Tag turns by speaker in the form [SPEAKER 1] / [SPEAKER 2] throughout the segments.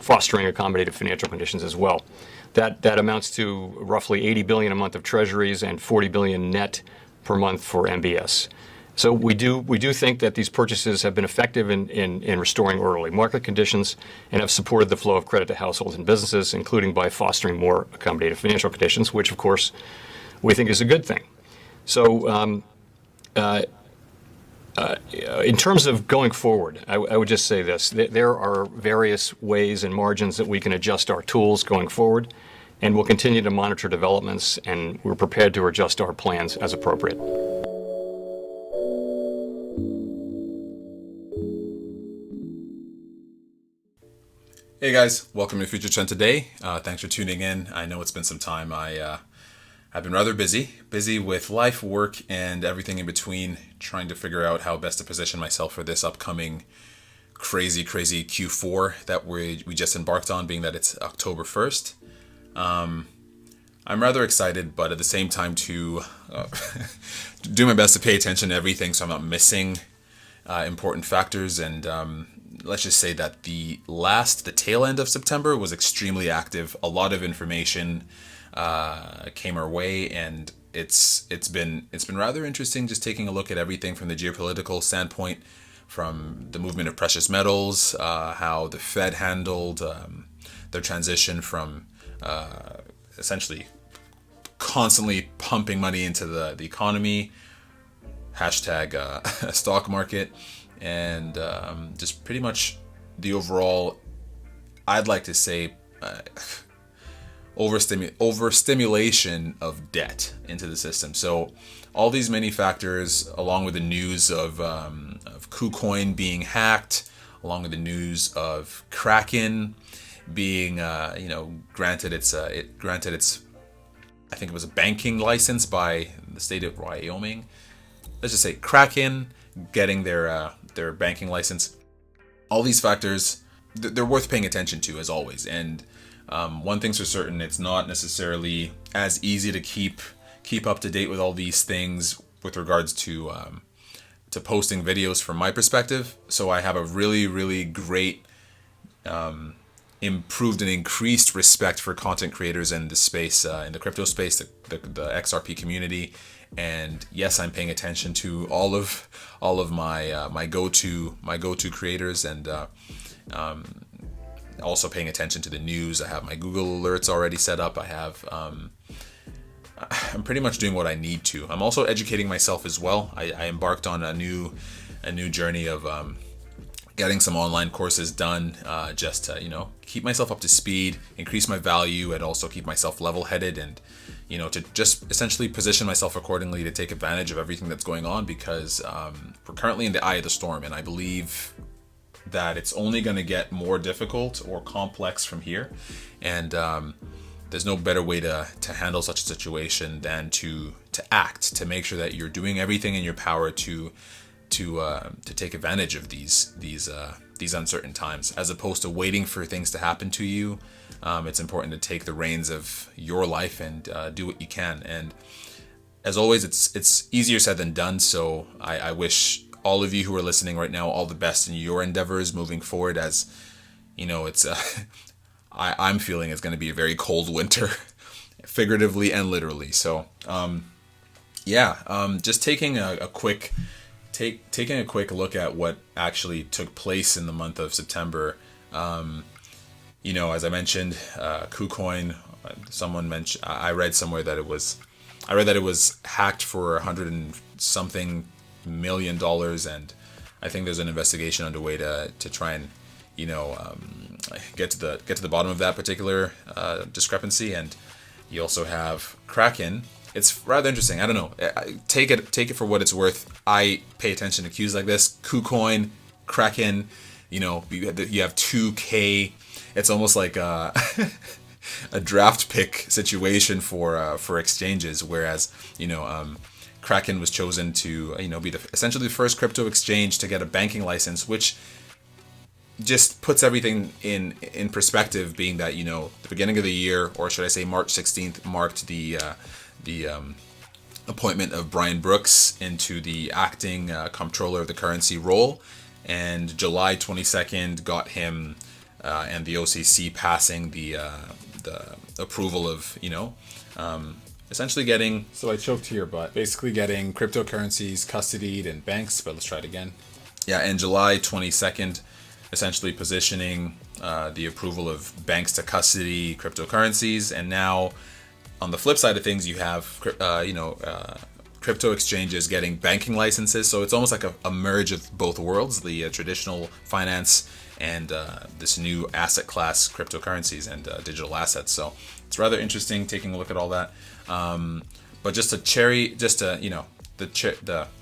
[SPEAKER 1] fostering accommodative financial conditions as well. That amounts to roughly 80 billion a month of treasuries and 40 billion net per month for MBS. So we do think that these purchases have been effective in restoring orderly market conditions and have supported the flow of credit to households and businesses, including by fostering more accommodative financial conditions, which of course we think is a good thing. So in terms of going forward, I would just say this. There are various ways and margins that we can adjust our tools going forward, and we'll continue to monitor developments, and we're prepared to adjust our plans as appropriate.
[SPEAKER 2] Hey guys, welcome to Future Trend Today. Thanks for tuning in. I know it's been some time. I've been rather busy with life, work, and everything in between, trying to figure out how best to position myself for this upcoming crazy Q4 that we just embarked on, being that it's October 1st. I'm rather excited, but at the same time to do my best to pay attention to everything so I'm not missing important factors. And let's just say that the tail end of September was extremely active. A lot of information came our way, and it's been rather interesting just taking a look at everything from the geopolitical standpoint, from the movement of precious metals, how the Fed handled their transition from essentially constantly pumping money into the economy, hashtag stock market, and just pretty much the overall, I'd like to say, overstimulation of debt into the system. So all these many factors, along with the news of KuCoin being hacked, along with the news of Kraken being granted its I think it was a banking license by the state of Wyoming. Let's just say Kraken getting their banking license. All these factors, they're worth paying attention to, as always. And one thing's for certain, it's not necessarily as easy to keep up to date with all these things with regards to posting videos from my perspective. So I have a really great improved and increased respect for content creators in the space, in the crypto space, the XRP community. And yes, I'm paying attention to all of my go-to creators, and also paying attention to the news. I have my Google alerts already set up. I'm pretty much doing what I need to. I'm also educating myself as well. I embarked on a new journey of getting some online courses done, just to keep myself up to speed, increase my value, and also keep myself level-headed, and to just essentially position myself accordingly to take advantage of everything that's going on, because we're currently in the eye of the storm, and I believe that it's only going to get more difficult or complex from here. And there's no better way to handle such a situation than to act, to make sure that you're doing everything in your power to take advantage of these uncertain times, as opposed to waiting for things to happen to you. It's important to take the reins of your life and do what you can. And as always, it's easier said than done. So I wish all of you who are listening right now all the best in your endeavors moving forward. As it's I'm feeling it's going to be a very cold winter, figuratively and literally. So just taking a quick look at what actually took place in the month of September. As I mentioned, KuCoin, someone mentioned, I read somewhere that it was hacked for $100 and something million, and I think there's an investigation underway to try and get to the bottom of that particular discrepancy. And you also have Kraken. It's rather interesting. I don't know. Take it for what it's worth. I pay attention to cues like this. KuCoin, Kraken. You have 2K. It's almost like a draft pick situation for exchanges. Whereas Kraken was chosen to be essentially the first crypto exchange to get a banking license, which just puts everything in perspective. Being that the beginning of the year, or should I say March 16th, marked the appointment of Brian Brooks into the acting comptroller of the currency role, and July 22nd got him and the OCC passing the approval of, essentially getting. So I choked here, but basically getting cryptocurrencies custodied in banks. But let's try it again. Yeah, and July 22nd, essentially positioning the approval of banks to custody cryptocurrencies. And now, on the flip side of things, you have crypto exchanges getting banking licenses. So it's almost like a merge of both worlds: the traditional finance and this new asset class, cryptocurrencies and digital assets. So it's rather interesting taking a look at all that. But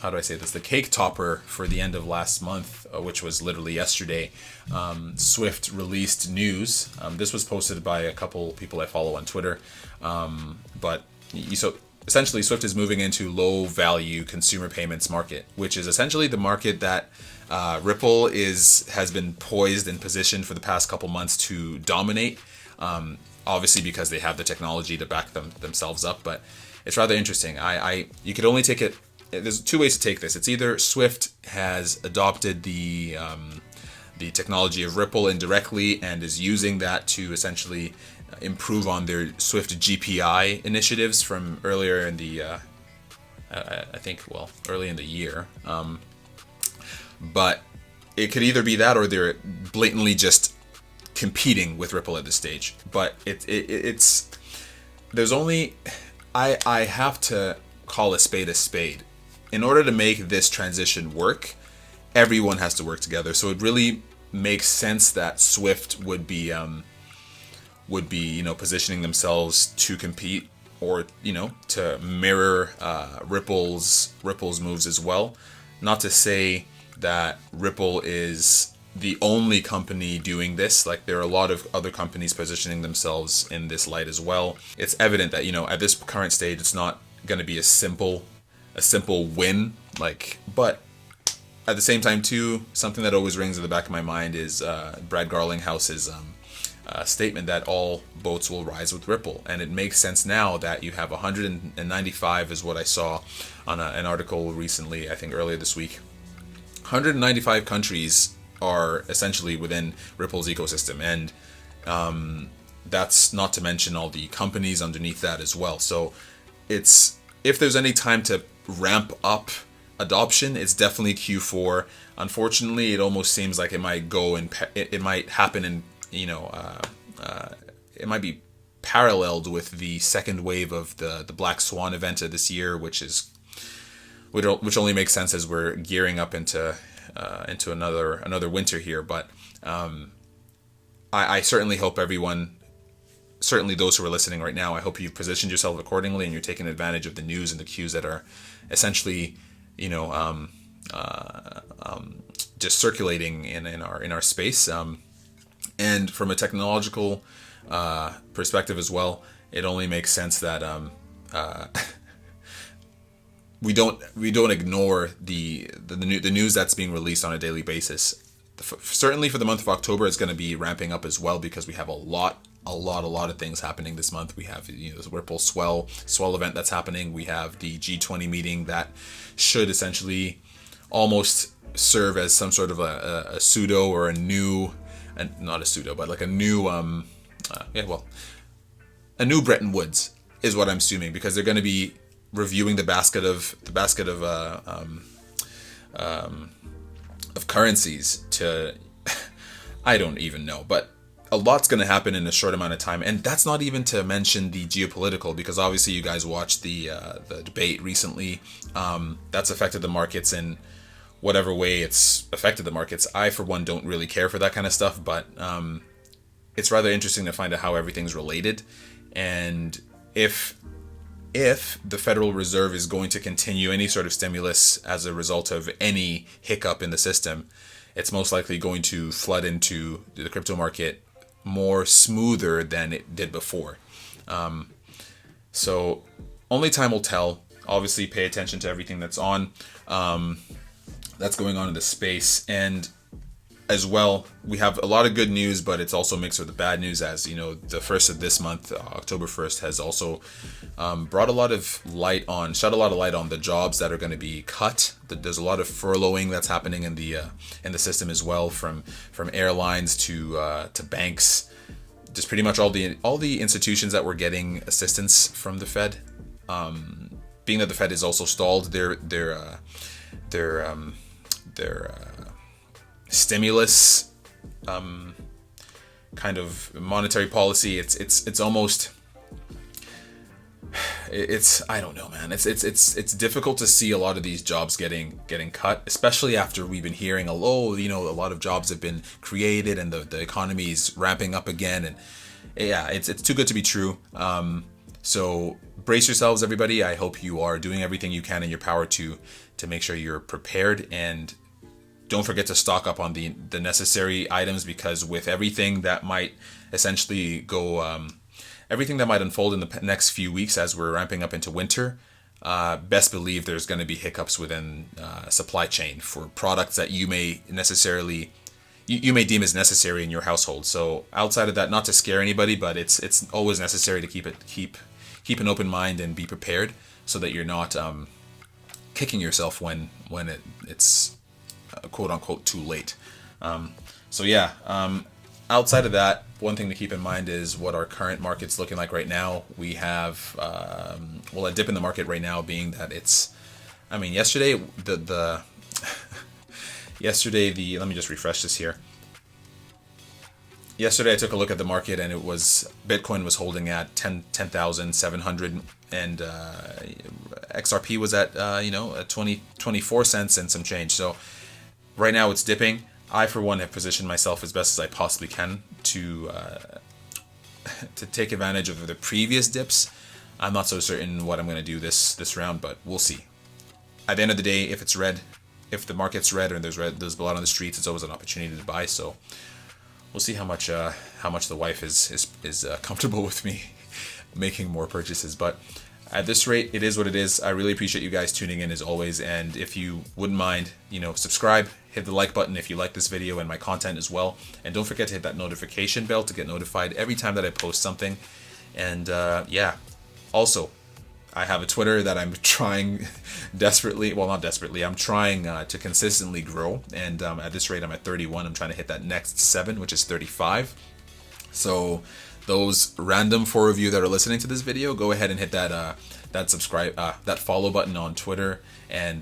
[SPEAKER 2] how do I say this? The cake topper for the end of last month, which was literally yesterday, Swift released news. This was posted by a couple people I follow on Twitter. So essentially, Swift is moving into low value consumer payments market, which is essentially the market that Ripple has been poised and positioned for the past couple months to dominate. Obviously, because they have the technology to back themselves up, but it's rather interesting. You could only take it. There's two ways to take this. It's either Swift has adopted the technology of Ripple indirectly and is using that to essentially improve on their Swift GPI initiatives from earlier in the, early in the year. But it could either be that, or they're blatantly just competing with Ripple at this stage. But I have to call a spade a spade. In order to make this transition work, everyone has to work together. So it really makes sense that Swift would be positioning themselves to compete, or to mirror Ripple's moves as well. Not to say that Ripple is the only company doing this. Like, there are a lot of other companies positioning themselves in this light as well. It's evident that at this current stage, it's not going to be a simple win. But at the same time too, something that always rings in the back of my mind is Brad Garlinghouse's statement that all boats will rise with Ripple. And it makes sense now that you have 195 is what I saw on an article recently, I think earlier this week. 195 countries are essentially within Ripple's ecosystem, and that's not to mention all the companies underneath that as well. So if there's any time to ramp up adoption, it's definitely Q4. Unfortunately, it almost seems like it might go and it might happen in it might be paralleled with the second wave of the Black Swan event of this year, which only makes sense as we're gearing up into another winter here. But I certainly hope everyone, certainly those who are listening right now, I hope you've positioned yourself accordingly and you're taking advantage of the news and the cues that are essentially just circulating in our space. And from a technological perspective as well, it only makes sense that we don't ignore the news that's being released on a daily basis. Certainly for the month of October, it's going to be ramping up as well, because we have a lot of things happening this month. We have this Ripple Swell event that's happening. We have the G20 meeting that should essentially almost serve as some sort of a pseudo or a new, not a pseudo, but like a new a new Bretton Woods is what I'm assuming, because they're going to be reviewing the basket of currencies to I don't even know, but a lot's going to happen in a short amount of time. And that's not even to mention the geopolitical, because obviously you guys watched the debate recently. That's affected the markets in whatever way it's affected the markets. I, for one, don't really care for that kind of stuff, but it's rather interesting to find out how everything's related. And if the Federal Reserve is going to continue any sort of stimulus as a result of any hiccup in the system, it's most likely going to flood into the crypto market more smoother than it did before. So only time will tell. Obviously, pay attention to everything that's going on in the space. And as well, we have a lot of good news, but it's also mixed with the bad news. As you know, the first of this month, October 1st, has also shed a lot of light on the jobs that are going to be cut. There's a lot of furloughing that's happening in the system as well, from airlines to banks, just pretty much all the institutions that were getting assistance from the Fed. Being that the Fed is also stalled their stimulus kind of monetary policy, it's almost, I don't know, man. It's difficult to see a lot of these jobs getting cut, especially after we've been hearing a lot of jobs have been created and the economy's ramping up again, and yeah, it's too good to be true. So brace yourselves, everybody. I hope you are doing everything you can in your power to make sure you're prepared, and don't forget to stock up on the necessary items, because with everything that might essentially go, everything that might unfold in the next few weeks as we're ramping up into winter, best believe there's going to be hiccups within supply chain for products that you may deem as necessary in your household. So outside of that, not to scare anybody, but it's always necessary to keep an open mind and be prepared, so that you're not kicking yourself when it's quote unquote too late. So yeah, outside of that, one thing to keep in mind is what our current market's looking like right now. We have a dip in the market right now, being that yesterday let me just refresh this here. Yesterday I took a look at the market, and Bitcoin was holding at 10,700, and XRP was at 24 cents and some change. So right now it's dipping. I, for one, have positioned myself as best as I possibly can to take advantage of the previous dips. I'm not so certain what I'm going to do this round, but we'll see. At the end of the day, if the market's red or there's blood on the streets, it's always an opportunity to buy. So we'll see how much the wife is comfortable with me making more purchases. But at this rate, it is what it is. I really appreciate you guys tuning in as always. And if you wouldn't mind, subscribe, hit the like button if you like this video and my content as well. And don't forget to hit that notification bell to get notified every time that I post something. And also, I have a Twitter that I'm trying desperately, well, not desperately, I'm trying to consistently grow. And at this rate, I'm at 31. I'm trying to hit that next 7, which is 35. So those random 4 of you that are listening to this video, go ahead and hit that subscribe, that follow button on Twitter, and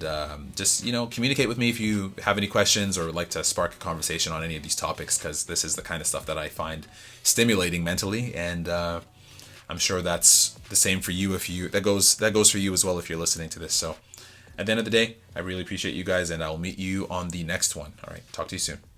[SPEAKER 2] just communicate with me if you have any questions or like to spark a conversation on any of these topics, because this is the kind of stuff that I find stimulating mentally, and I'm sure that's the same for you that goes for you as well if you're listening to this. So at the end of the day, I really appreciate you guys, and I'll meet you on the next one. All right, talk to you soon.